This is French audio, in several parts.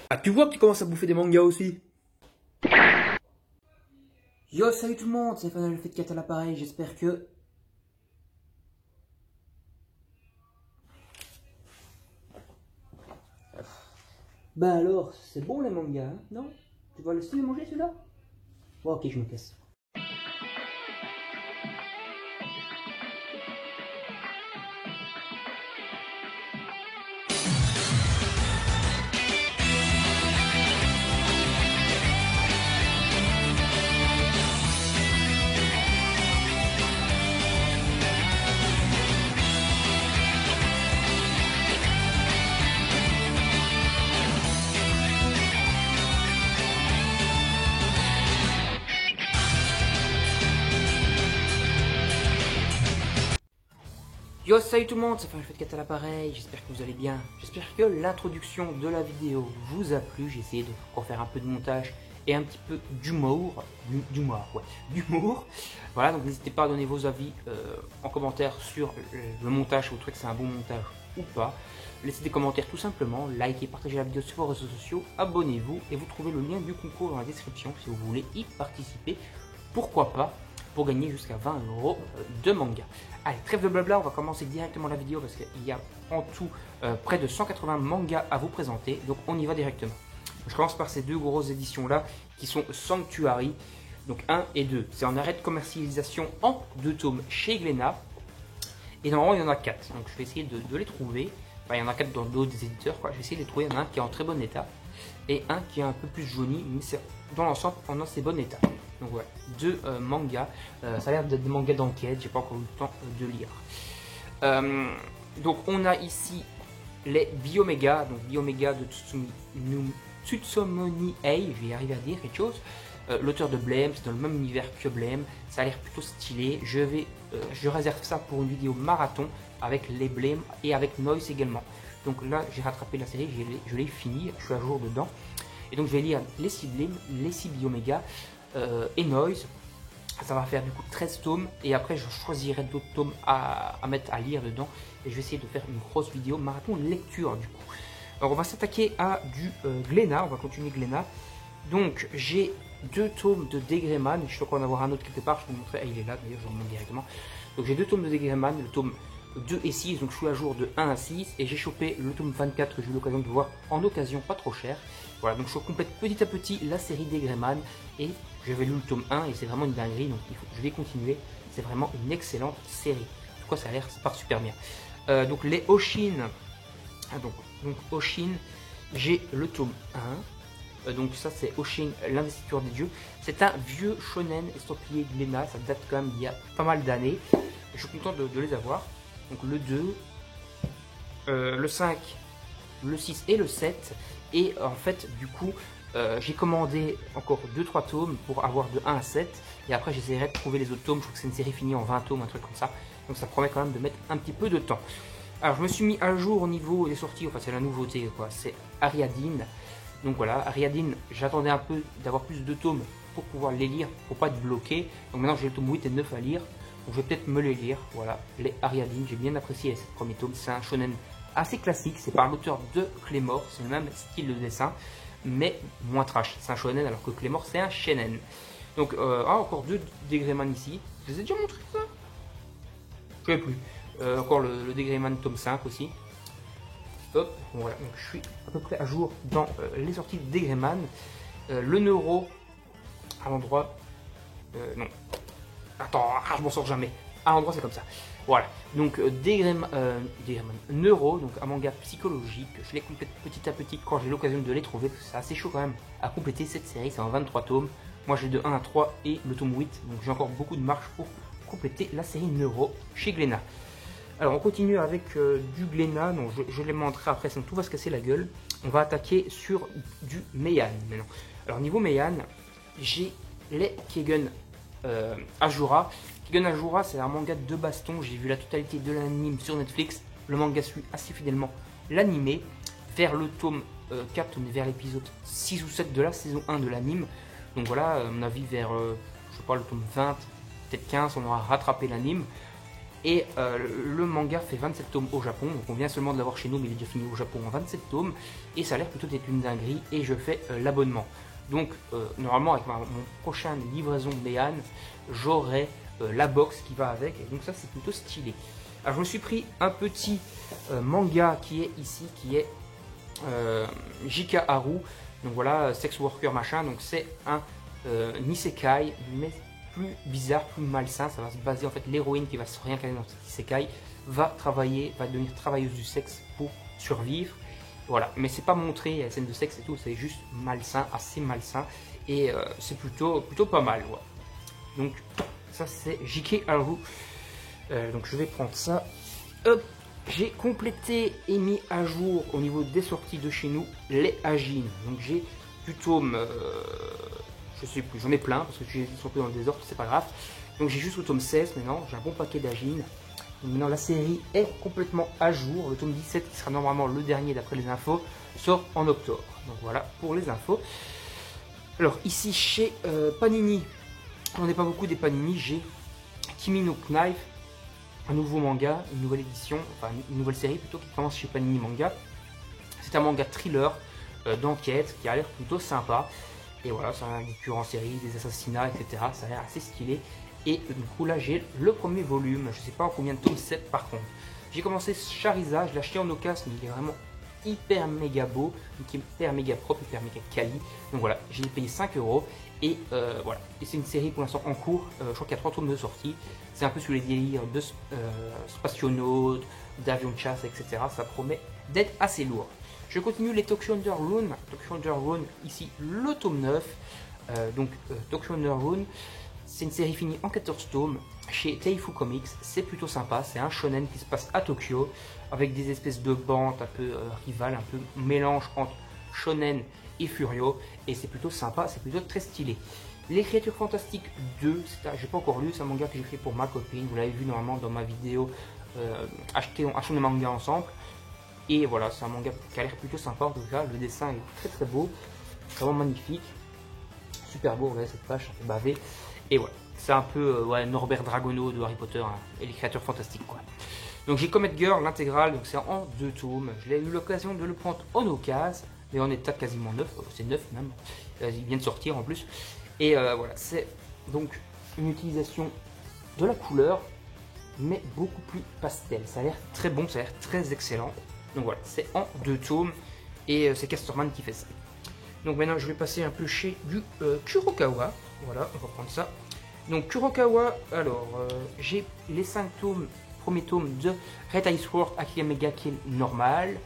Ah, tu vois que tu commences à bouffer des mangas aussi. Yo, salut tout le monde, c'est Fanal le fait de 4 à l'appareil, j'espère que... Ben alors, c'est bon les mangas, hein, non? Tu vas le laisser manger celui-là? Bon, ok, je me casse. Yo, salut tout le monde, c'est Fanal le fait de 4 à l'appareil, j'espère que vous allez bien. J'espère que l'introduction de la vidéo vous a plu, j'ai essayé de refaire un peu de montage et un petit peu d'humour, d'humour. Voilà, donc n'hésitez pas à donner vos avis en commentaire sur le montage, si vous trouvez que c'est un bon montage ou pas. Laissez des commentaires tout simplement, likez, partagez la vidéo sur vos réseaux sociaux, abonnez-vous et vous trouvez le lien du concours dans la description si vous voulez y participer. Pourquoi pas, pour gagner jusqu'à 20 € de manga. Allez, trêve de blabla, on va commencer directement la vidéo parce qu'il y a en tout près de 180 mangas à vous présenter, donc on y va directement. Je commence par ces deux grosses éditions là qui sont Sanctuary, donc 1 et 2. C'est en arrêt de commercialisation en 2 tomes chez Glénat. Et normalement il y en a 4, donc je vais essayer de les trouver. Enfin, il y en a 4 dans d'autres éditeurs, quoi. Je vais essayer de les trouver. Il y en a un qui est en très bon état et un qui est un peu plus jauni, mais c'est dans l'ensemble en assez bon état. Donc voilà, deux mangas. Ça a l'air d'être des mangas d'enquête, j'ai pas encore eu le temps de lire. Donc on a ici les Bioméga, donc Bioméga de Tsutsumoni Ei, je vais y arriver à dire quelque chose. L'auteur de Blame, c'est dans le même univers que Blame, ça a l'air plutôt stylé. Je réserve ça pour une vidéo marathon avec les Blame et avec Noise également. Donc là j'ai rattrapé la série, je l'ai fini, je suis à jour dedans. Et donc je vais lire les 6 Blame, les 6 Bioméga et Noise. Ça va faire du coup 13 tomes et après je choisirai d'autres tomes à mettre à lire dedans. Et je vais essayer de faire une grosse vidéo marathon lecture du coup. Alors on va s'attaquer à du Glénat, on va continuer Glénat. Donc j'ai 2 tomes de Degreyman, je suis encore en avoir un autre quelque part, je vais vous montrer, il est là d'ailleurs, je vous le montre directement. Donc j'ai 2 tomes de Degreyman, le tome 2 et 6, donc je suis à jour de 1 à 6 et j'ai chopé le tome 24 que j'ai eu l'occasion de voir en occasion pas trop cher. Voilà, donc je complète petit à petit la série Degreyman et j'avais lu le tome 1 et c'est vraiment une dinguerie, donc je vais continuer, c'est vraiment une excellente série. En tout cas ça a l'air, ça part super bien. Donc les Oshin, donc Oshin, j'ai le tome 1. Donc ça c'est Oshin, l'investiture des dieux. C'est un vieux shonen estampillé Glénat, ça date quand même d'il y a pas mal d'années. Je suis content de les avoir. Donc le 2, le 5, le 6 et le 7. Et en fait du coup j'ai commandé encore 2-3 tomes pour avoir de 1 à 7. Et après j'essaierai de trouver les autres tomes, je crois que c'est une série finie en 20 tomes, un truc comme ça. Donc ça promet quand même de mettre un petit peu de temps. Alors je me suis mis à jour au niveau des sorties, enfin c'est la nouveauté quoi, c'est Ariadne. Donc voilà, Ariadne, j'attendais un peu d'avoir plus de tomes pour pouvoir les lire, pour pas être bloqué. Donc maintenant j'ai le tome 8 et 9 à lire, donc je vais peut-être me les lire. Voilà, les Ariadne, j'ai bien apprécié ce premier tome, c'est un shonen assez classique, c'est par l'auteur de Claymore, c'est le même style de dessin, mais moins trash. C'est un shonen alors que Claymore c'est un shonen. Donc encore 2 Degreyman ici, je les ai déjà montré ça? Je ne sais plus. Encore le Degreyman tome 5 aussi. Hop, voilà, donc je suis à peu près à jour dans les sorties de Degreyman. Le Neuro, à l'endroit... non. Attends, je m'en sors jamais. À l'endroit, c'est comme ça. Voilà, donc Degreyman Neuro, donc un manga psychologique. Je les complète petit à petit quand j'ai l'occasion de les trouver. C'est assez chaud quand même à compléter cette série, c'est en 23 tomes. Moi j'ai de 1 à 3 et le tome 8, donc j'ai encore beaucoup de marge pour compléter la série Neuro chez Glénat. Alors on continue avec du Glénat, donc je les montrerai après, sinon tout va se casser la gueule. On va attaquer sur du Meian maintenant. Alors niveau Meian, j'ai les Keigen Ajura. Keigen Ajura c'est un manga de baston, j'ai vu la totalité de l'anime sur Netflix. Le manga suit assez fidèlement l'animé. Vers le tome 4, on est vers l'épisode 6 ou 7 de la saison 1 de l'anime. Donc voilà, à mon avis vers, je sais pas, le tome 20, peut-être 15, on aura rattrapé l'anime. Et le manga fait 27 tomes au Japon, donc on vient seulement de l'avoir chez nous, mais il est déjà fini au Japon en 27 tomes. Et ça a l'air plutôt d'être une dinguerie, et je fais l'abonnement. Donc normalement avec mon prochaine livraison Béan, j'aurai la box qui va avec, et donc ça c'est plutôt stylé. Alors je me suis pris un petit manga qui est ici, qui est Jika Haru. Donc voilà, sex worker machin, donc c'est un isekai, mais plus bizarre, plus malsain. Ça va se baser en fait, l'héroïne qui va se réincarner dans cet isekai va devenir travailleuse du sexe pour survivre. Voilà, mais c'est pas montré, il y a des scènes de sexe et tout, c'est juste malsain, assez malsain, et c'est plutôt pas mal. Ouais. Donc ça c'est Jika Haru. Donc je vais prendre ça. Hop, j'ai complété et mis à jour au niveau des sorties de chez nous les Agines. Donc j'ai du tome, je sais plus, j'en ai plein parce que j'ai sorti dans le désordre, c'est pas grave. Donc j'ai juste le tome 16 maintenant, j'ai un bon paquet d'Agines. Maintenant la série est complètement à jour. Le tome 17 qui sera normalement le dernier d'après les infos sort en octobre. Donc voilà pour les infos. Alors ici chez Panini, on n'est pas beaucoup des Panini, j'ai Kimi no Knife, un nouveau manga, une nouvelle édition, enfin une nouvelle série plutôt qui commence chez Panini Manga. C'est un manga thriller d'enquête qui a l'air plutôt sympa. Et voilà, c'est un tueur en série, des assassinats, etc. Ça a l'air assez stylé. Et du coup là j'ai le premier volume, je sais pas en combien de tomes c'est par contre. J'ai commencé Charizard, je l'ai acheté en occasion, mais il est vraiment hyper méga beau, hyper méga propre, hyper méga quali. Donc voilà, j'ai payé 5 €. Et voilà, et c'est une série pour l'instant en cours, je crois qu'il y a 3 tomes de sortie. C'est un peu sur les délires de spationautes, d'avions de chasse, etc. Ça promet d'être assez lourd. Je continue les Tokyo Underrun. Tokyo Underrun, ici le tome 9. Tokyo Underrun, c'est une série finie en 14 tomes chez Teifu Comics. C'est plutôt sympa, c'est un shonen qui se passe à Tokyo avec des espèces de bandes un peu rivales, un peu mélange entre shonen et Furio, et c'est plutôt sympa, c'est plutôt très stylé. Les Créatures Fantastiques 2, j'ai pas encore lu, c'est un manga que j'ai fait pour ma copine, vous l'avez vu normalement dans ma vidéo achetons des mangas ensemble. Et voilà, c'est un manga qui a l'air plutôt sympa en tout cas, le dessin est très très beau, vraiment magnifique, super beau, regardez cette page, ça fait baver. Et voilà, c'est un peu Norbert Dragono de Harry Potter hein, et les Créatures Fantastiques quoi. Donc j'ai Comet Girl, l'intégrale, donc c'est en 2 tomes, j'ai eu l'occasion de le prendre en occasion, mais en état quasiment neuf, c'est neuf même, il vient de sortir en plus. Et voilà, c'est donc une utilisation de la couleur, mais beaucoup plus pastel. Ça a l'air très bon, ça a l'air très excellent. Donc voilà, c'est en 2 tomes, et c'est Casterman qui fait ça. Donc maintenant, je vais passer un peu chez du Kurokawa. Voilà, on va prendre ça. Donc Kurokawa, alors, j'ai les 5 tomes, premier tome de Red Ice Sword Akira Mega Kill normal.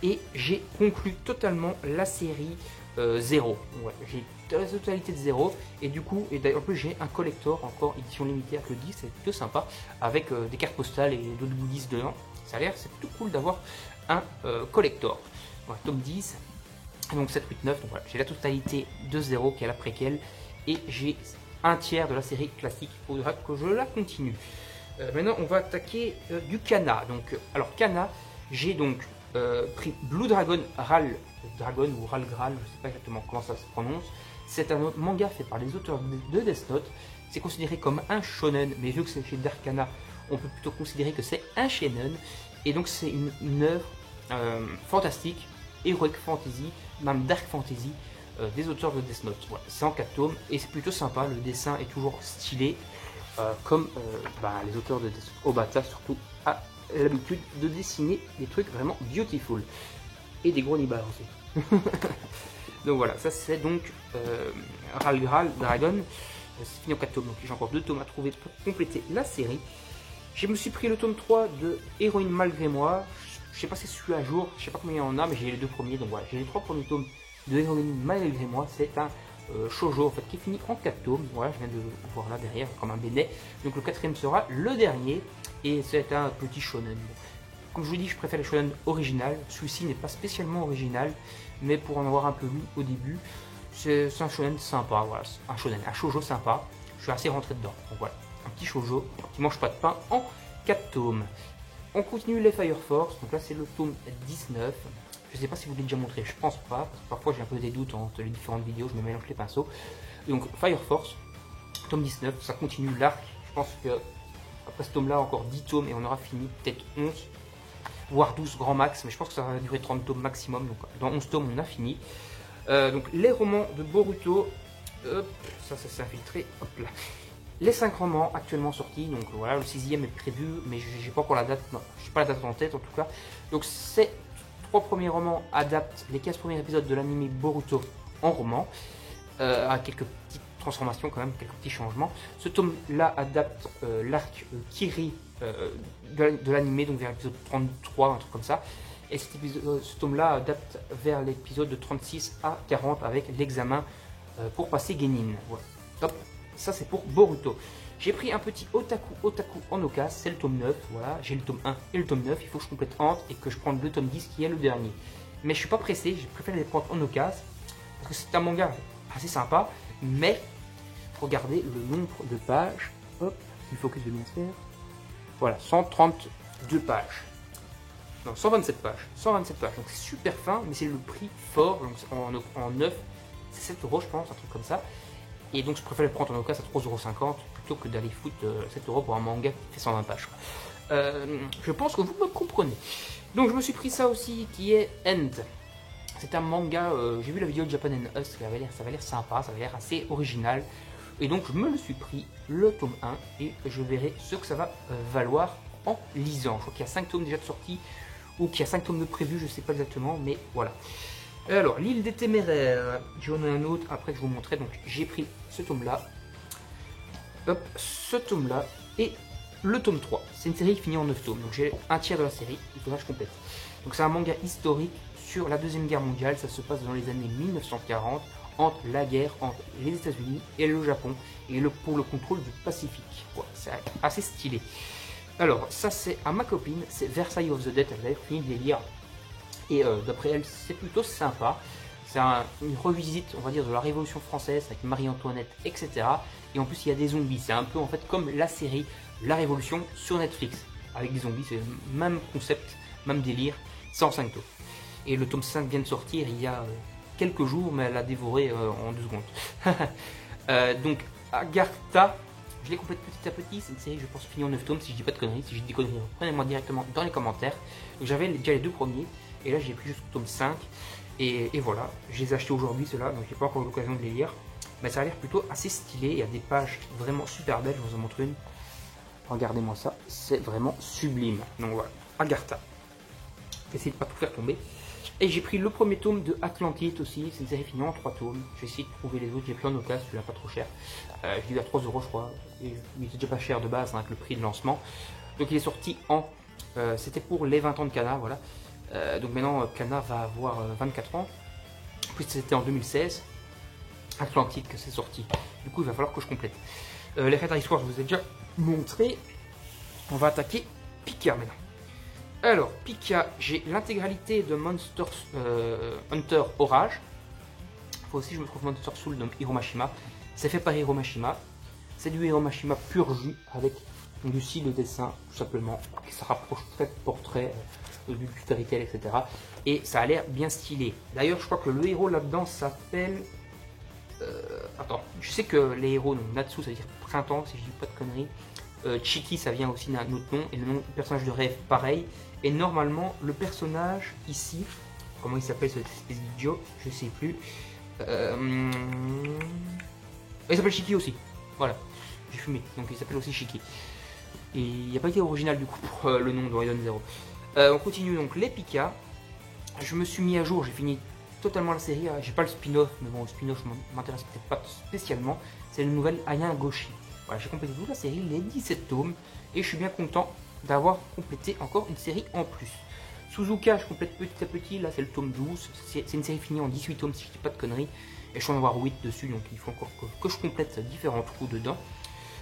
Et j'ai conclu totalement la série 0. Ouais, j'ai la totalité de 0. Et du coup, et d'ailleurs, en plus, j'ai un collector, encore édition limitée avec le 10, c'est plutôt sympa, avec des cartes postales et d'autres goodies dedans. Ça a l'air, c'est plutôt cool d'avoir un collector. Voilà, tome 10, donc 7, 8, 9. Donc voilà, j'ai la totalité de 0 qui est la préquelle. Et j'ai un tiers de la série classique. Il faudra que je la continue. Maintenant, on va attaquer du Kana. Donc, alors, Kana, j'ai donc pris Blue Dragon Ral Dragon ou Ral Gral, je ne sais pas exactement comment ça se prononce. C'est un manga fait par les auteurs de Death Note. C'est considéré comme un shonen, mais vu que c'est chez Darkana, on peut plutôt considérer que c'est un shonen. Et donc c'est une œuvre fantastique, heroic fantasy, même dark fantasy, des auteurs de Death Note. Voilà, c'est en 4 tomes et c'est plutôt sympa. Le dessin est toujours stylé, comme les auteurs de Death Note. Obata surtout a l'habitude de dessiner des trucs vraiment beautiful. Et des gros nibards aussi. Donc voilà, ça c'est donc Ral Gral Dragon. C'est fini en 4 tomes, donc j'ai encore 2 tomes à trouver pour compléter la série. Je me suis pris le tome 3 de Héroïne Malgré Moi. Je sais pas si c'est celui à jour, je sais pas combien il y en a, mais j'ai les 2 premiers. Donc voilà, j'ai les 3 premiers tomes de Héroïne Malgré Moi. C'est un shoujo en fait qui finit en 4 tomes. Voilà, je viens de le voir là derrière comme un bénet. Donc le 4e sera le dernier. Et c'est un petit shonen. Comme je vous dis, je préfère les shonen original. Celui-ci n'est pas spécialement original, mais pour en avoir un peu lu au début, c'est un shonen sympa. Voilà, un shoujo sympa. Je suis assez rentré dedans. Donc voilà, un petit shoujo qui mange pas de pain en 4 tomes. On continue les Fire Force. Donc là, c'est le tome 19. Je ne sais pas si vous l'avez déjà montré, je pense pas. Parce que parfois, j'ai un peu des doutes entre les différentes vidéos. Je me mélange les pinceaux. Donc Fire Force, tome 19, ça continue l'arc. Je pense que Après ce tome-là, encore 10 tomes et on aura fini, peut-être 11, voire 12 grand max, mais je pense que ça va durer 30 tomes maximum, donc dans 11 tomes on a fini. Donc les romans de Boruto, hop, ça s'est infiltré, hop là. Les 5 romans actuellement sortis, donc voilà, le 6e est prévu, mais j'ai pas encore la date, non, j'ai pas la date en tête en tout cas. Donc ces 3 premiers romans adaptent les 15 premiers épisodes de l'anime Boruto en roman, à quelques petites transformations quand même, quelques petits changements. Ce tome-là adapte l'arc Kiri de l'anime, donc vers l'épisode 33, un truc comme ça. Et ce tome-là adapte vers l'épisode de 36 à 40 avec l'examen pour passer Genin. Voilà. Hop. Ça c'est pour Boruto. J'ai pris un petit otaku en occasion, c'est le tome 9, voilà, j'ai le tome 1 et le tome 9, il faut que je complète entre et que je prenne le tome 10 qui est le dernier. Mais je suis pas pressé, je préfère les prendre en occasion, parce que c'est un manga assez sympa, mais regardez le nombre de pages, hop, il faut que je bien faire, voilà, 132 pages. Non, 127 pages, donc c'est super fin, mais c'est le prix fort, donc en 9, c'est 7 euros je pense, un truc comme ça. Et donc je préfère les prendre en occasion à 3,50€ plutôt que d'aller foutre 7€ pour un manga qui fait 120 pages. Je pense que vous me comprenez. Donc je me suis pris ça aussi qui est End. C'est un manga, j'ai vu la vidéo de Japan and Us, ça avait l'air sympa, ça avait l'air assez original. Et donc je me le suis pris le tome 1 et je verrai ce que ça va valoir en lisant. Je crois qu'il y a 5 tomes déjà de sortie ou qu'il y a 5 tomes de prévus, je sais pas exactement, mais voilà. Alors, l'île des téméraires, j'en ai un autre après que je vous montrerai, donc j'ai pris ce tome-là, hop, ce tome-là, et le tome 3. C'est une série qui finit en 9 tomes, donc j'ai un tiers de la série, il faudra que je complète. Donc c'est un manga historique sur la Deuxième Guerre mondiale, ça se passe dans les années 1940, entre la guerre entre les États-Unis et le Japon, et pour le contrôle du Pacifique. Voilà, c'est assez stylé. Alors, ça c'est à ma copine, c'est Versailles of the Dead, elle avait fini de les lire. Et d'après elle, c'est plutôt sympa. C'est une revisite, on va dire, de la Révolution française avec Marie-Antoinette, etc. Et en plus, il y a des zombies. C'est un peu en fait comme la série La Révolution sur Netflix. Avec des zombies, c'est le même concept, même délire. C'est en 5 tomes. Et le tome 5 vient de sortir il y a quelques jours, mais elle l'a dévoré en 2 secondes. Donc, Agartha, je l'ai complète petit à petit. C'est une série, je pense, finie en 9 tomes. Si je dis pas de conneries, si je dis des conneries, prenez-moi directement dans les commentaires. Donc, j'avais déjà les 2 premiers. Et là, j'ai pris jusqu'au tome 5. Et voilà, je les ai achetés aujourd'hui, ceux-là. Donc, j'ai pas encore eu l'occasion de les lire. Mais ça a l'air plutôt assez stylé. Il y a des pages vraiment super belles. Je vous en montre une. Regardez-moi ça. C'est vraiment sublime. Donc voilà, Agartha. Essayez de pas tout faire tomber. Et j'ai pris le premier tome de Atlantide aussi. C'est une série finie en 3 tomes. Je vais essayer de trouver les autres. J'ai pris en occasion, celui-là pas trop cher. Je l'ai eu à 3 euros, je crois. Et il était déjà pas cher de base, hein, avec le prix de lancement. Donc il est sorti en. C'était pour les 20 ans de Kana, voilà. Donc maintenant, Kana va avoir 24 ans. En plus, c'était en 2016. Atlantide que c'est sorti. Du coup, il va falloir que je complète. Les Red Ice Wars, je vous ai déjà montré. On va attaquer Pika maintenant. Alors, Pika, j'ai l'intégralité de Monster Hunter Orage. Il faut aussi que je me trouve Monster Soul, donc Hiromashima. C'est fait par Hiromashima. C'est du Hiromashima pur jus avec du style de dessin, tout simplement, qui se rapproche très de portrait. Du fairy tale, etc. Et ça a l'air bien stylé. D'ailleurs, je crois que le héros là-dedans s'appelle... attends, je sais que les héros, donc Natsu, ça veut dire printemps, si je dis pas de conneries. Chiki, ça vient aussi d'un autre nom. Et le nom du personnage de rêve, pareil. Et normalement, le personnage ici, comment il s'appelle cette espèce d'idiot, je sais plus. Il s'appelle Chiki aussi. Voilà, j'ai fumé, donc il s'appelle aussi Chiki. Et il n'y a pas été original du coup pour le nom de Horizon Zero. On continue donc les Pika. Je me suis mis à jour, j'ai fini totalement la série. J'ai pas le spin-off, mais bon, le spin-off m'intéresse peut-être pas spécialement. C'est le nouvel Aya Goshi. Voilà, j'ai complété toute la série, les 17 tomes. Et je suis bien content d'avoir complété encore une série en plus. Suzuka, je complète petit à petit. Là, c'est le tome 12. C'est une série finie en 18 tomes, si je dis pas de conneries. Et je vais en avoir 8 dessus, donc il faut encore que je complète différents trous dedans.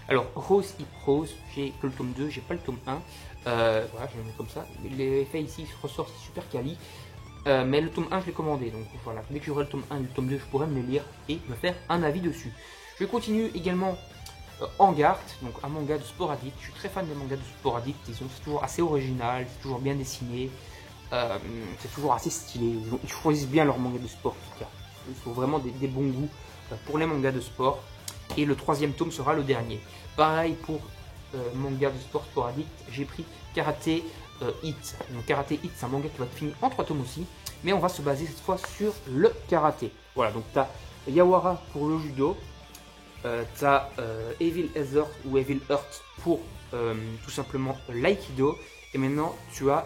Alors, Rose Hip Rose, j'ai que le tome 2, j'ai pas le tome 1. Voilà, je le mets comme ça. L'effet ici ressort, c'est super quali. Mais le tome 1, je l'ai commandé. Donc voilà, dès que j'aurai le tome 1 et le tome 2, je pourrai me les lire et me faire un avis dessus. Je continue également Angart, donc un manga de Sport Addict. Je suis très fan des mangas de Sport Addict. C'est toujours assez original, c'est toujours bien dessiné. C'est toujours assez stylé. Ils choisissent bien leurs mangas de sport, en tout cas. Ils ont vraiment des bons goûts pour les mangas de sport. Et le 3e tome sera le dernier. Pareil pour manga de sport addict, j'ai pris Karate Hit. Donc Karate Hit, c'est un manga qui va être fini en 3 tomes aussi, mais on va se baser cette fois sur le karaté. Voilà, donc tu as Yawara pour le judo, tu as Evil Heather ou Evil Heart pour tout simplement l'aïkido, et maintenant tu as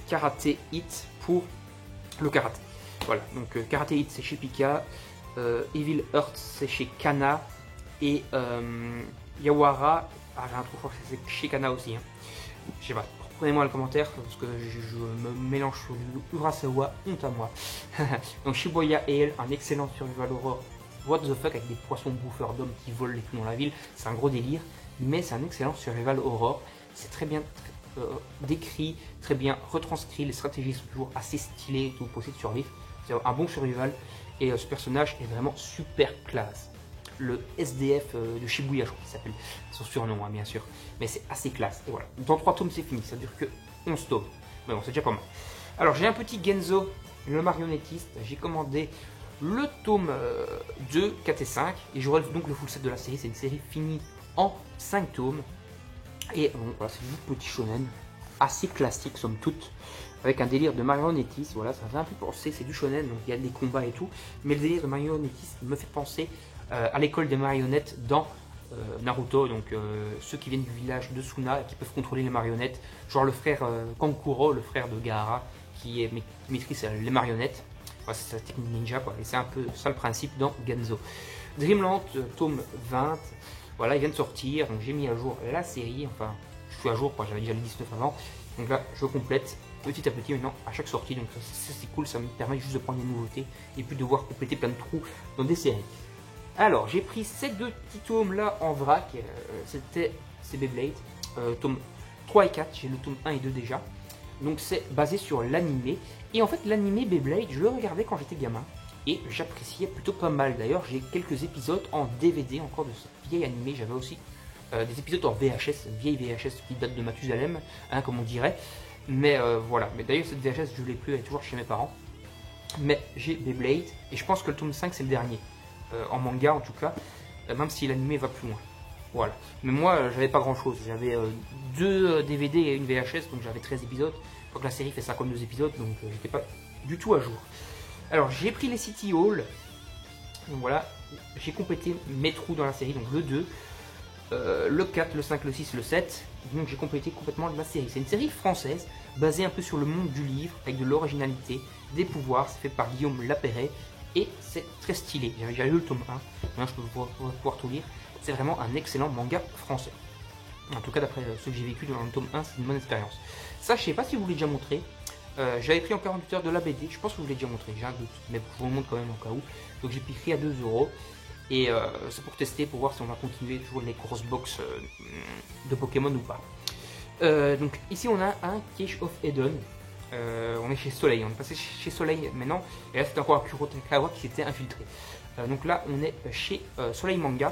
Karate Hit pour le karaté. Voilà, donc Karate Hit c'est chez Pika, Evil Heart c'est chez Kana, et Yawara, j'ai un trou fort, c'est chez Kana aussi. Hein. Je sais pas, prenez-moi le commentaire parce que je me mélange sur du Urasawa, honte à moi. Donc Shibuya Ale, un excellent survival horror. What the fuck, avec des poissons bouffeurs d'hommes qui volent les tout dans la ville, c'est un gros délire, mais c'est un excellent survival horror. C'est très bien décrit, très bien retranscrit, les stratégies sont toujours assez stylées, tout possible de survivre. C'est un bon survival et ce personnage est vraiment super classe. Le SDF de Shibuya, je crois qu'il s'appelle, son surnom, hein, bien sûr, mais c'est assez classe. Et voilà, dans 3 tomes c'est fini, ça dure que 11 tomes, mais bon, c'est déjà pas mal. Alors j'ai un petit Genzo, le marionnettiste, j'ai commandé le tome 2, 4 et 5, et j'aurai donc le full set de la série. C'est une série finie en 5 tomes, et bon, voilà, c'est un petit shonen, assez classique somme toute, avec un délire de marionnettiste. Voilà, ça fait un peu penser, c'est du shonen, donc il y a des combats et tout, mais le délire de marionnettiste me fait penser à l'école des marionnettes dans Naruto, donc ceux qui viennent du village de Suna et qui peuvent contrôler les marionnettes, genre le frère Kankuro, le frère de Gaara, qui maîtrise les marionnettes. Enfin, c'est sa technique ninja, quoi, et c'est un peu ça le principe dans Genzo. Dreamland, tome 20, voilà, il vient de sortir, donc j'ai mis à jour la série, enfin, je suis à jour, quoi, j'avais déjà le 19 avant, donc là, je complète petit à petit maintenant à chaque sortie, donc ça c'est cool, ça me permet juste de prendre des nouveautés et puis de devoir compléter plein de trous dans des séries. Alors, j'ai pris ces 2 petits tomes là en vrac, c'est Beyblade, tome 3 et 4, j'ai le tome 1 et 2 déjà. Donc c'est basé sur l'animé. Et en fait l'animé Beyblade, je le regardais quand j'étais gamin. Et j'appréciais plutôt pas mal. D'ailleurs j'ai quelques épisodes en DVD encore de ce vieil animé. J'avais aussi des épisodes en VHS, vieille VHS qui date de Mathusalem, hein, comme on dirait. Mais voilà, mais d'ailleurs cette VHS je l'ai plus, elle est toujours chez mes parents. Mais j'ai Beyblade et je pense que le tome 5 c'est le dernier. En manga en tout cas, même si l'animé va plus loin. Voilà. Mais moi, j'avais pas grand chose. J'avais 2 DVD et une VHS, donc j'avais 13 épisodes. Je crois que la série fait 52 épisodes, donc j'étais pas du tout à jour. Alors, j'ai pris les City Hall. Donc voilà, j'ai complété mes trous dans la série, donc le 2, le 4, le 5, le 6, le 7. Donc j'ai complété complètement la série. C'est une série française, basée un peu sur le monde du livre, avec de l'originalité, des pouvoirs. C'est fait par Guillaume Lapéret, et c'est très stylé. J'avais déjà lu le tome 1, maintenant je peux pouvoir tout lire. C'est vraiment un excellent manga français. En tout cas, d'après ce que j'ai vécu dans le tome 1, c'est une bonne expérience. Ça, je sais pas si vous l'avez déjà montré. J'avais pris en 48 heures de la BD. Je pense que je vous l'ai déjà montré, j'ai un doute. Mais je vous le montre quand même au cas où. Donc j'ai pris à 2 €. Et c'est pour tester, pour voir si on va continuer toujours les grosses box de Pokémon ou pas. Donc ici, on a un Cage of Eden. On est chez Soleil. On est passé chez Soleil maintenant. Et là, c'est encore Kurotakawa qui s'était infiltré. Donc là, on est chez Soleil Manga.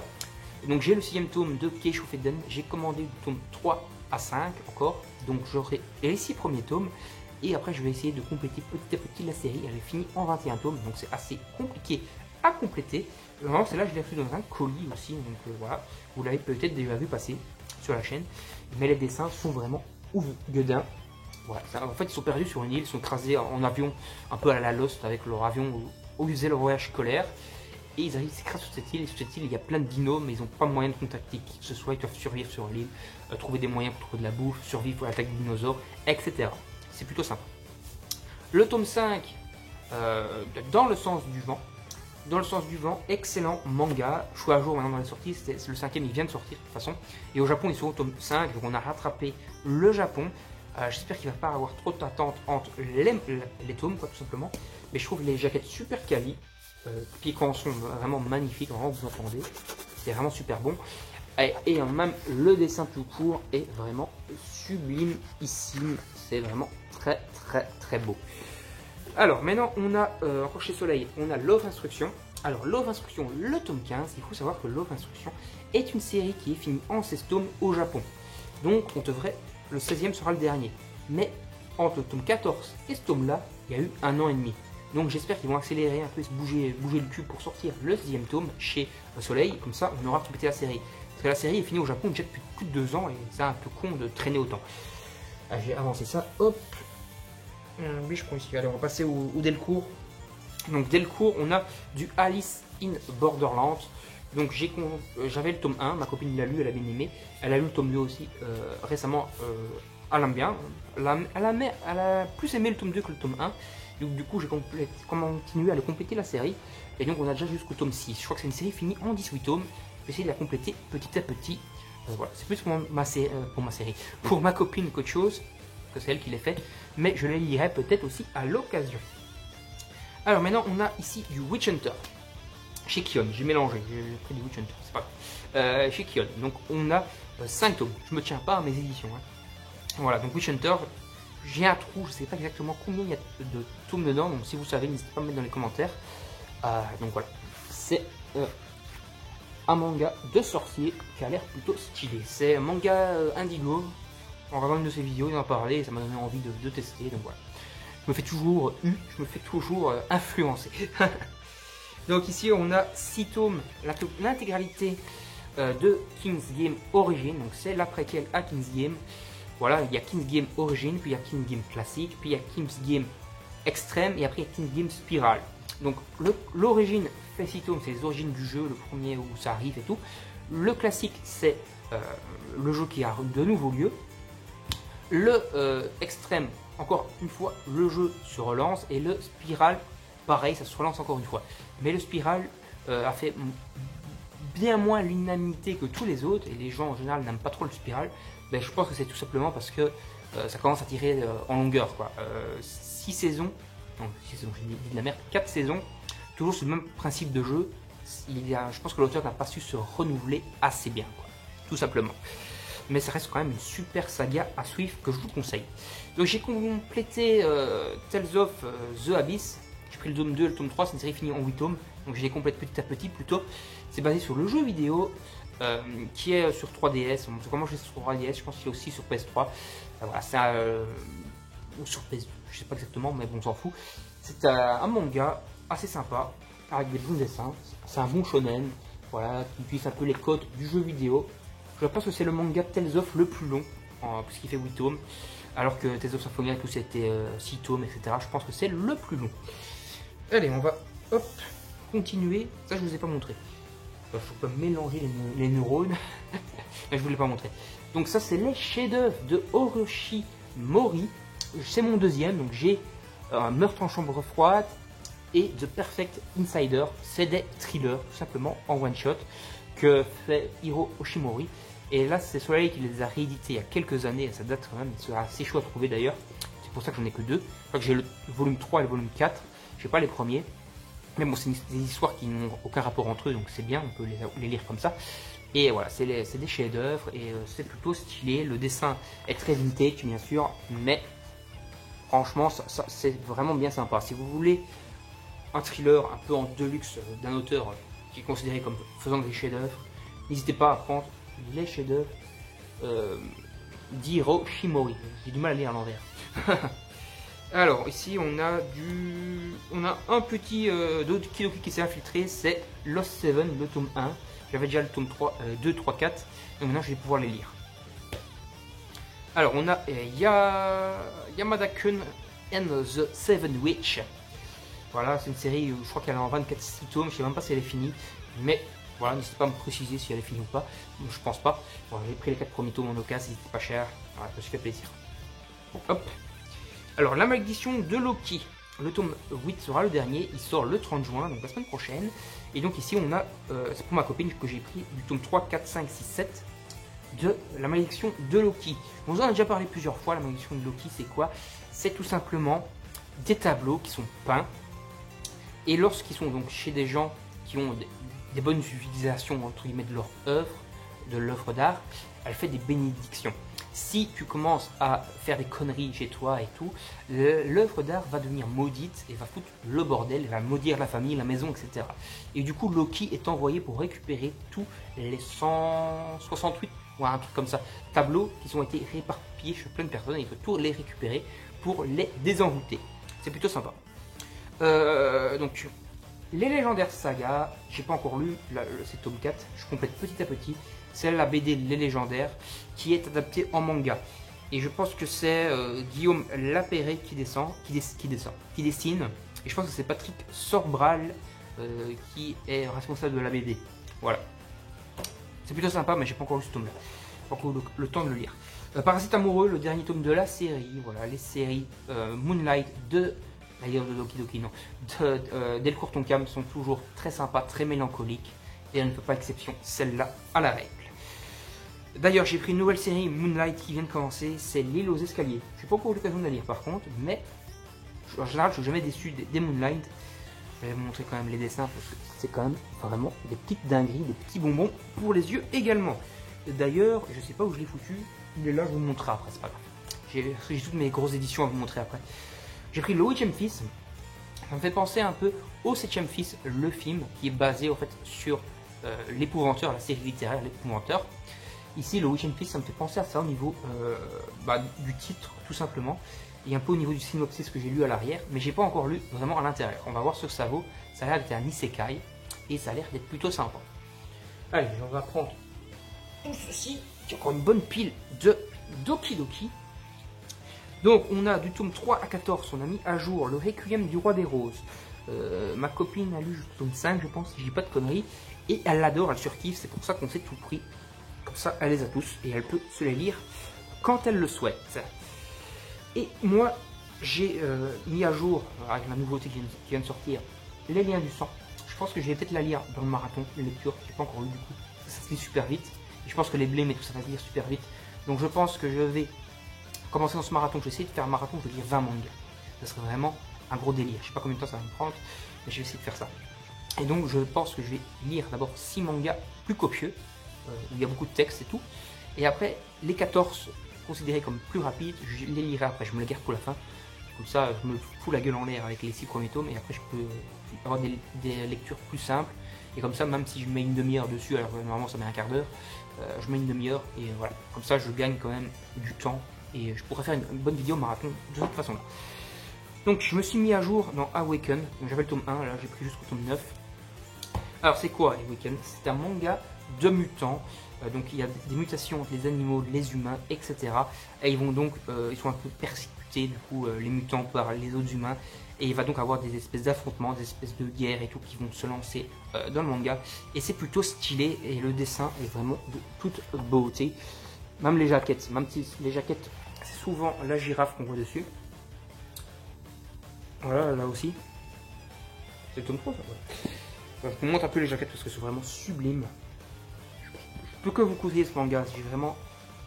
Donc j'ai le 6e tome de Cage of Eden, j'ai commandé du tome 3 à 5 encore, donc j'aurai les 6 premiers tomes, et après je vais essayer de compléter petit à petit la série. Elle est finie en 21 tomes, donc c'est assez compliqué à compléter. Vraiment, celle-là je l'ai reçue dans un colis aussi, donc voilà, vous l'avez peut-être déjà vu passer sur la chaîne, mais les dessins sont vraiment ouf, gueudins. Voilà, en fait ils sont perdus sur une île, ils sont écrasés en avion, un peu à la Lost avec leur avion où ils faisaient leur voyage scolaire. Et ils arrivent, s'écrasent sur cette île, et sur cette île il y a plein de dinos, mais ils n'ont pas moyen de contacter qui que ce soit, ils doivent survivre sur l'île, trouver des moyens pour trouver de la bouffe, survivre à l'attaque des dinosaures, etc. C'est plutôt sympa. Le tome 5, dans le sens du vent. Dans le sens du vent, excellent manga. Je suis à jour maintenant dans les sorties, c'est le 5e, il vient de sortir de toute façon. Et au Japon, ils sont au tome 5, donc on a rattrapé le Japon. J'espère qu'il ne va pas avoir trop d'attente entre les tomes, quoi, tout simplement. Mais je trouve les jaquettes super quali. Piquants sont vraiment magnifiques, vraiment vous entendez, c'est vraiment super bon. Et même le dessin tout court est vraiment sublimissime, c'est vraiment très très très beau. Alors maintenant on a encore chez Soleil, on a Love Instruction. Alors Love Instruction, le tome 15, il faut savoir que Love Instruction est une série qui est finie en 16 tomes au Japon. Donc on devrait, le 16e sera le dernier. Mais entre le tome 14 et ce tome là, il y a eu 1 an et demi. Donc j'espère qu'ils vont accélérer un peu, se bouger le cul pour sortir le 6e tome chez Soleil, comme ça on aura complété la série. Parce que la série est finie au Japon déjà depuis plus de 2 ans et c'est un peu con de traîner autant. Ah, j'ai avancé ça, hop. Oui, je prends ici. Allez, on va passer au Delcourt. Donc Delcourt, on a du Alice in Borderland. Donc j'avais le tome 1, ma copine l'a lu, elle a bien aimé. Elle a lu le tome 2 aussi récemment, elle aime bien. Elle a plus aimé le tome 2 que le tome 1. Donc du coup j'ai continué à le compléter la série. Et donc on a déjà jusqu'au tome 6. Je crois que c'est une série finie en 18 tomes. Je vais essayer de la compléter petit à petit. Voilà, c'est plus pour ma série, pour ma copine qu'autre chose, que c'est elle qui l'a fait. Mais je la lirai peut-être aussi à l'occasion. Alors maintenant on a ici du Witch Hunter. Chez Kion, j'ai mélangé, j'ai pris du Witch Hunter, c'est pas grave. Chez Kion, donc on a 5 tomes. Je me tiens pas à mes éditions. Hein. Voilà, donc Witch Hunter, j'ai un trou, je sais pas exactement combien il y a de tomes dedans, donc si vous savez, n'hésitez pas à me mettre dans les commentaires. Donc voilà, c'est un manga de sorcier qui a l'air plutôt stylé. C'est un manga Indigo. En regardant une de ses vidéos, il en a parlé et ça m'a donné envie de tester, donc voilà. Je me fais toujours influencer. Donc ici on a 6 tomes, l'intégralité de King's Game Origin, donc c'est l'après-quel à King's Game. Voilà, il y a King's Game Origin, puis il y a King's Game Classique, puis il y a King's Game Extreme et après il y a King's Game Spiral. Donc l'origine fait 6 tomes, c'est les origines du jeu, le premier où ça arrive et tout. Le classique c'est le jeu qui a de nouveau lieu. Le extrême, encore une fois, le jeu se relance et le spiral, pareil, ça se relance encore une fois. Mais le spiral a fait bien moins l'unanimité que tous les autres et les gens en général n'aiment pas trop le spiral. Ben, je pense que c'est tout simplement parce que ça commence à tirer en longueur. 6 saisons, non 6 saisons, j'ai dit de la merde, 4 saisons, toujours ce même principe de jeu. Je pense que l'auteur n'a pas su se renouveler assez bien, quoi, tout simplement. Mais ça reste quand même une super saga à suivre que je vous conseille. Donc j'ai complété Tales of the Abyss. J'ai pris le tome 2 et le tome 3, c'est une série finie en 8 tomes. Donc je les complète petit à petit plutôt. C'est basé sur le jeu vidéo qui est sur 3DS. Comment je l'ai sur 3DS, je pense qu'il est aussi sur PS3. Voilà, c'est ou sur PS2, je sais pas exactement, mais bon, on s'en fout. C'est un manga assez sympa, avec des bons dessins. C'est un bon shonen, voilà, qui utilise un peu les codes du jeu vidéo. Je pense que c'est le manga Tales of le plus long, puisqu'il fait 8 tomes, alors que Tales of Symphonia tout c'était 6 tomes, etc. Je pense que c'est le plus long. Allez, on va continuer. Ça, je ne vous ai pas montré. Il faut pas mélanger les neurones. Mais je ne vous l'ai pas montré. Donc ça, c'est les chefs-d'œuvre de Orochi Mori. C'est mon deuxième, donc j'ai un Meurtre en chambre froide et The Perfect Insider. C'est des thrillers, tout simplement, en one-shot, que fait Hiro Oshimori. Et là, c'est Soleil qui les a réédités il y a quelques années, et ça date quand même, c'est assez chaud à trouver d'ailleurs. C'est pour ça que j'en ai que 2. Je crois que j'ai le volume 3 et le volume 4. Je sais pas les premiers. Mais bon, c'est des histoires qui n'ont aucun rapport entre eux, donc c'est bien, on peut les lire comme ça. Et voilà, c'est des chefs-d'œuvre, et c'est plutôt stylé. Le dessin est très vintage, bien sûr, mais franchement, ça c'est vraiment bien sympa. Si vous voulez un thriller un peu en deluxe d'un auteur qui est considéré comme faisant des chefs-d'œuvre, n'hésitez pas à prendre les chefs-d'œuvre d'Hiro Oshimori. J'ai du mal à lire à l'envers. Alors ici on a un petit Doki qui s'est infiltré, c'est Lost Seven, le tome 1. J'avais déjà le tome 3, 2, 3, 4. Donc maintenant je vais pouvoir les lire. Alors on a Yamada-kun and the Seven Witch. Voilà, c'est une série, je crois qu'elle est en 24 tomes, je sais même pas si elle est finie. Mais voilà, n'hésitez pas à me préciser si elle est finie ou pas. Je pense pas. Bon, j'ai pris les 4 premiers tomes en occasion, c'était pas cher. Voilà, ça me fait plaisir. Hop. Alors, la malédiction de Loki. Le tome 8 sera le dernier. Il sort le 30 juin, donc la semaine prochaine. Et donc ici, on a, c'est pour ma copine que j'ai pris du tome 3, 4, 5, 6, 7 de la malédiction de Loki. On vous en a déjà parlé plusieurs fois. La malédiction de Loki, c'est quoi? C'est tout simplement des tableaux qui sont peints. Et lorsqu'ils sont donc chez des gens qui ont des bonnes utilisations entre guillemets de leur œuvre, de l'œuvre d'art, elle fait des bénédictions. Si tu commences à faire des conneries chez toi et tout, l'œuvre d'art va devenir maudite et va foutre le bordel, elle va maudire la famille, la maison, etc. Et du coup, Loki est envoyé pour récupérer tous les 168, ou un truc comme ça, tableaux qui ont été réparpillés chez plein de personnes, et il faut tous les récupérer pour les désenvoûter. C'est plutôt sympa. Donc, les légendaires sagas, j'ai pas encore lu, c'est tome 4, je complète petit à petit. c'est la BD Les Légendaires qui est adaptée en manga. Et je pense que c'est Guillaume Lapéret qui dessine. Et je pense que c'est Patrick Sorbral qui est responsable de la BD. Voilà. C'est plutôt sympa, mais j'ai pas encore lu ce tome-là. Pas encore le temps de le lire. Parasite amoureux, le dernier tome de la série. Voilà, les séries Moonlight d'ailleurs de Doki Doki, non, Delcourt Tonkam sont toujours très sympas, très mélancoliques. Et elle ne fait pas exception, celle-là, à la règle. D'ailleurs, j'ai pris une nouvelle série Moonlight qui vient de commencer, c'est L'île aux escaliers. Je n'ai pas encore eu l'occasion de la lire par contre, mais en général, je ne suis jamais déçu des Moonlight. Je vais vous montrer quand même les dessins parce que c'est quand même vraiment des petites dingueries, des petits bonbons pour les yeux également. D'ailleurs, je ne sais pas où je l'ai foutu, il est là, je vous le montrerai après, c'est pas grave. J'ai toutes mes grosses éditions à vous montrer après. J'ai pris Le 8e Fils, ça me fait penser un peu au 7e Fils, le film, qui est basé en fait sur l'épouvanteur, la série littéraire l'épouvanteur. Ici, Le 8e Fils, ça me fait penser à ça au niveau du titre, tout simplement, et un peu au niveau du synopsis que j'ai lu à l'arrière, mais j'ai pas encore lu vraiment à l'intérieur. On va voir ce que ça vaut. Ça a l'air d'être un isekai, et ça a l'air d'être plutôt sympa. Allez, on va prendre tout ceci, qui est encore une bonne pile de Doki Doki. Donc, on a du tome 3 à 14, on a mis à jour le Requiem du Roi des Roses. Ma copine a lu jusqu'au tome 5, je pense, si je dis pas de conneries, et elle l'adore, elle surkiffe, c'est pour ça qu'on s'est tout pris. Comme ça, elle les a tous, et elle peut se les lire quand elle le souhaite. Et moi, j'ai mis à jour, avec la nouveauté qui vient de sortir, Les Liens du Sang. Je pense que je vais peut-être la lire dans le marathon, les lectures, je n'ai pas encore lu du coup, ça se lit super vite. Et je pense que les blêmes et tout ça va se lire super vite. Donc je pense que je vais commencer dans ce marathon, je vais essayer de faire un marathon, je vais lire 20 mangas. Ça serait vraiment un gros délire, je sais pas combien de temps ça va me prendre, mais je vais essayer de faire ça. Et donc je pense que je vais lire d'abord 6 mangas plus copieux, où il y a beaucoup de textes et tout. Et après, les 14 considérés comme plus rapides, je les lirai après, je me les garde pour la fin. Comme ça, je me fous la gueule en l'air avec les 6 premiers tomes, et après je peux avoir des lectures plus simples. Et comme ça, même si je mets une demi-heure dessus, alors normalement ça met un quart d'heure, je mets une demi-heure, et voilà. Comme ça, je gagne quand même du temps, et je pourrais faire une bonne vidéo marathon de toute façon-là. Donc je me suis mis à jour dans Awaken, j'avais le tome 1, là j'ai pris jusqu'au tome 9. Alors c'est quoi Awaken? C'est un manga de mutants, donc il y a des mutations entre les animaux, les humains, etc. Et ils vont donc, ils sont un peu persécutés du coup, les mutants par les autres humains, et il va donc avoir des espèces d'affrontements, des espèces de guerres et tout qui vont se lancer dans le manga. Et c'est plutôt stylé, et le dessin est vraiment de toute beauté. Même les jaquettes, c'est souvent la girafe qu'on voit dessus. Voilà, là aussi. C'est le tome 3, ça, ouais. Je vous montre un peu les jaquettes parce que c'est vraiment sublime. Je peux que vous conseiller ce manga.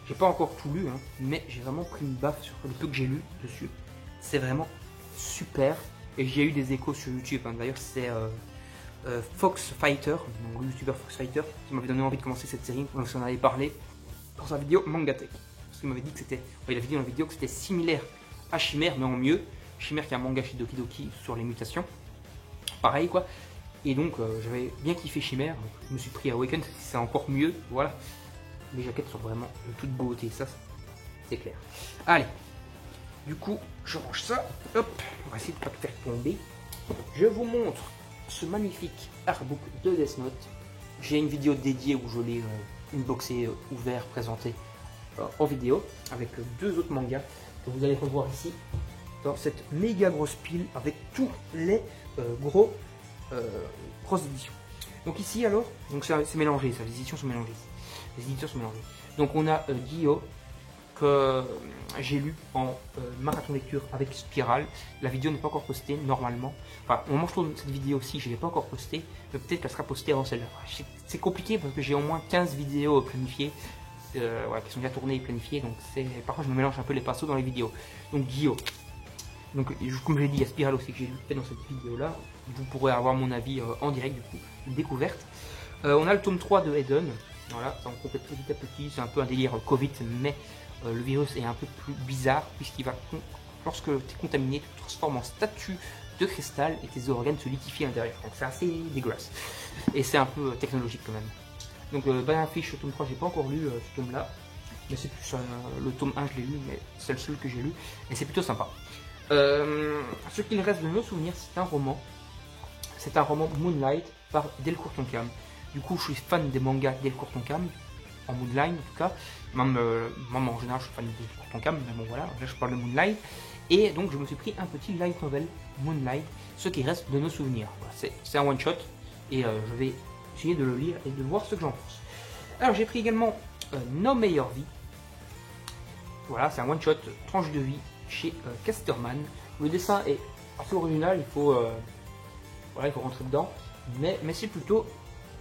J'ai pas encore tout lu, hein, mais j'ai vraiment pris une baffe sur le peu que j'ai lu dessus. C'est vraiment super. Et j'ai eu des échos sur YouTube. Hein. D'ailleurs, c'est Fox Fighter, le youtubeur Fox Fighter, qui m'avait donné envie de commencer cette série. On s'en avait parlé dans sa vidéo Mangatech. Parce qu'il m'avait dit que c'était, il avait dit dans la vidéo que c'était similaire à Chimère, mais en mieux. Chimère qui est un manga chez Doki Doki sur les mutations. Pareil quoi. Et donc j'avais bien kiffé Chimère, donc je me suis pris à Awaken, c'est encore mieux, voilà. Les jaquettes sont vraiment de toute beauté, ça c'est clair. Allez, du coup je range ça, hop, on va essayer de ne pas le faire tomber. Je vous montre ce magnifique artbook de Death Note. J'ai une vidéo dédiée où je l'ai unboxé, ouvert, présenté en vidéo, avec 2 autres mangas que vous allez revoir ici, dans cette méga grosse pile avec tous les grosses éditions. Donc ici alors, donc c'est mélangé, ça, les éditions sont mélangées. Les éditeurs sont mélangés. Donc on a Guillaume que j'ai lu en marathon lecture avec Spiral. La vidéo n'est pas encore postée normalement. Enfin, au moment où je tourne cette vidéo aussi, je ne l'ai pas encore postée. Mais peut-être qu'elle sera postée avant celle-là. C'est compliqué parce que j'ai au moins 15 vidéos planifiées. Voilà, qui sont déjà tournées et planifiées. Donc parfois je me mélange un peu les pinceaux dans les vidéos. Donc Guillaume. Donc, comme je l'ai dit, il y a Spiral aussi que j'ai fait dans cette vidéo-là. Vous pourrez avoir mon avis en direct, du coup, une découverte. On a le tome 3 de Eden. Voilà, ça en complète petit à petit. C'est un peu un délire Covid, mais le virus est un peu plus bizarre, puisqu'il va, lorsque tu es contaminé, tu te transformes en statue de cristal et tes organes se liquifient à l'intérieur. Donc, c'est assez dégueulasse. Et c'est un peu technologique quand même. Donc, Banana Fish, le tome 3, j'ai pas encore lu ce tome-là. Mais c'est plus le tome 1, je l'ai lu, mais c'est le seul que j'ai lu. Et c'est plutôt sympa. Ce qu'il reste de nos souvenirs, c'est un roman. C'est un roman Moonlight par Delcourt Tonkam. Du coup, je suis fan des mangas Delcourt Tonkam. en Moonlight en tout cas. Même, même en général, je suis fan de Courton Cam, mais bon voilà, là je parle de Moonlight. Et donc je me suis pris un petit light novel Moonlight, ce qui reste de nos souvenirs. Voilà, c'est un one shot et je vais essayer de le lire et de voir ce que j'en pense. Alors j'ai pris également Nos meilleures vies. Voilà, c'est un one shot tranche de vie chez Casterman. Le dessin est assez original, il faut rentrer dedans, mais c'est plutôt,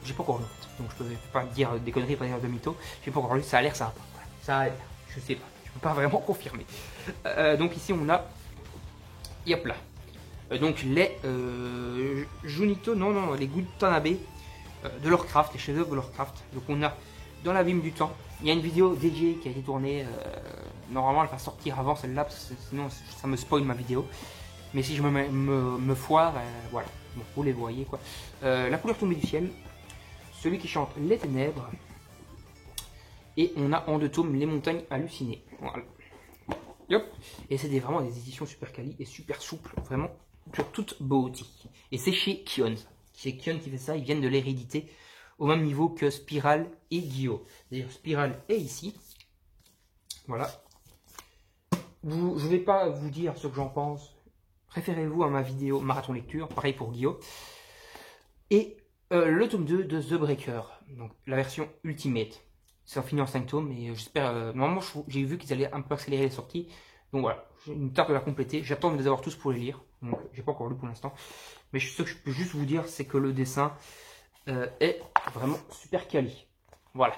j'ai pas encore lu, donc je peux pas dire des conneries, pas dire de mytho, j'ai pas encore lu, ça a l'air sympa, ça a l'air, je sais pas, je peux pas vraiment confirmer. Donc ici on a, yep là, donc les Junito, non, les Gutanabe de Lovecraft, les chefs-d'œuvre de Lovecraft. Donc on a dans l'abîme du temps, il y a une vidéo dédiée qui a été tournée, normalement elle va sortir avant celle-là, parce que sinon ça me spoil ma vidéo. Mais si je me foire, voilà, bon, vous les voyez quoi. La couleur tombée du ciel, celui qui chante les ténèbres, et on a en 2 tomes les montagnes hallucinées. Voilà. Yep. Et c'est vraiment des éditions super quali et super souples, vraiment sur toute beauté. Et c'est chez Kion. C'est Kion qui fait ça, ils viennent de l'hérédité au même niveau que Spiral et Gyo. D'ailleurs, Spiral est ici. Voilà. Je ne vais pas vous dire ce que j'en pense. Préférez-vous à ma vidéo marathon lecture, pareil pour Guillaume. Et le tome 2 de The Breaker, donc la version Ultimate. C'est fini en 5 tomes et j'espère. Normalement, j'ai vu qu'ils allaient un peu accélérer les sorties. Donc voilà, j'ai une tarte de la compléter. J'attends de les avoir tous pour les lire. Donc j'ai pas encore lu pour l'instant. Mais ce que je peux juste vous dire, c'est que le dessin est vraiment super quali. Voilà.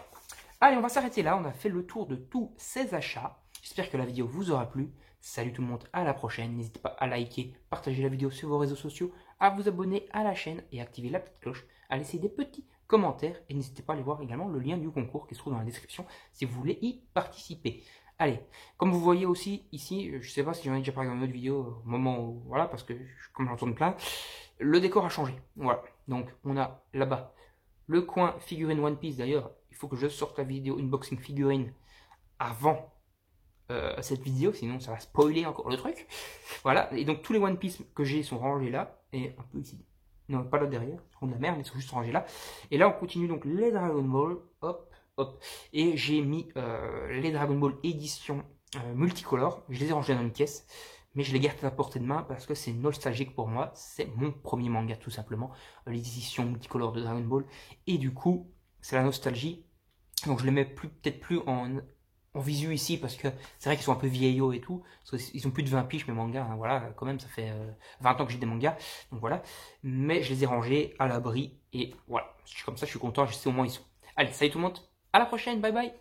Allez, on va s'arrêter là. On a fait le tour de tous ces achats. J'espère que la vidéo vous aura plu. Salut tout le monde, à la prochaine. N'hésitez pas à liker, partager la vidéo sur vos réseaux sociaux, à vous abonner à la chaîne et activer la petite cloche, à laisser des petits commentaires. Et n'hésitez pas à aller voir également le lien du concours qui se trouve dans la description si vous voulez y participer. Allez, comme vous voyez aussi ici, je ne sais pas si j'en ai déjà parlé dans une autre vidéo au moment où, voilà, parce que comme j'en tourne plein, le décor a changé. Voilà, donc on a là-bas le coin figurine One Piece. D'ailleurs, il faut que je sorte la vidéo unboxing figurine avant cette vidéo, sinon ça va spoiler encore le truc. Voilà, et donc tous les One Piece que j'ai sont rangés là, et un peu ici. Non, pas là derrière, ils font de la merde, ils sont juste rangés là. Et là on continue donc les Dragon Ball, hop, hop. Et j'ai mis les Dragon Ball édition multicolore, je les ai rangés dans une caisse, mais je les garde à la portée de main parce que c'est nostalgique pour moi. C'est mon premier manga tout simplement, l'édition multicolore de Dragon Ball. Et du coup, c'est la nostalgie. Donc je les mets peut-être plus en visu ici parce que c'est vrai qu'ils sont un peu vieillots et tout, ils ont plus de 20 piges mes mangas, hein, voilà, quand même ça fait 20 ans que j'ai des mangas, donc voilà, mais je les ai rangés à l'abri et voilà, comme ça je suis content, je sais au moins ils sont. Allez, salut tout le monde, à la prochaine, bye bye.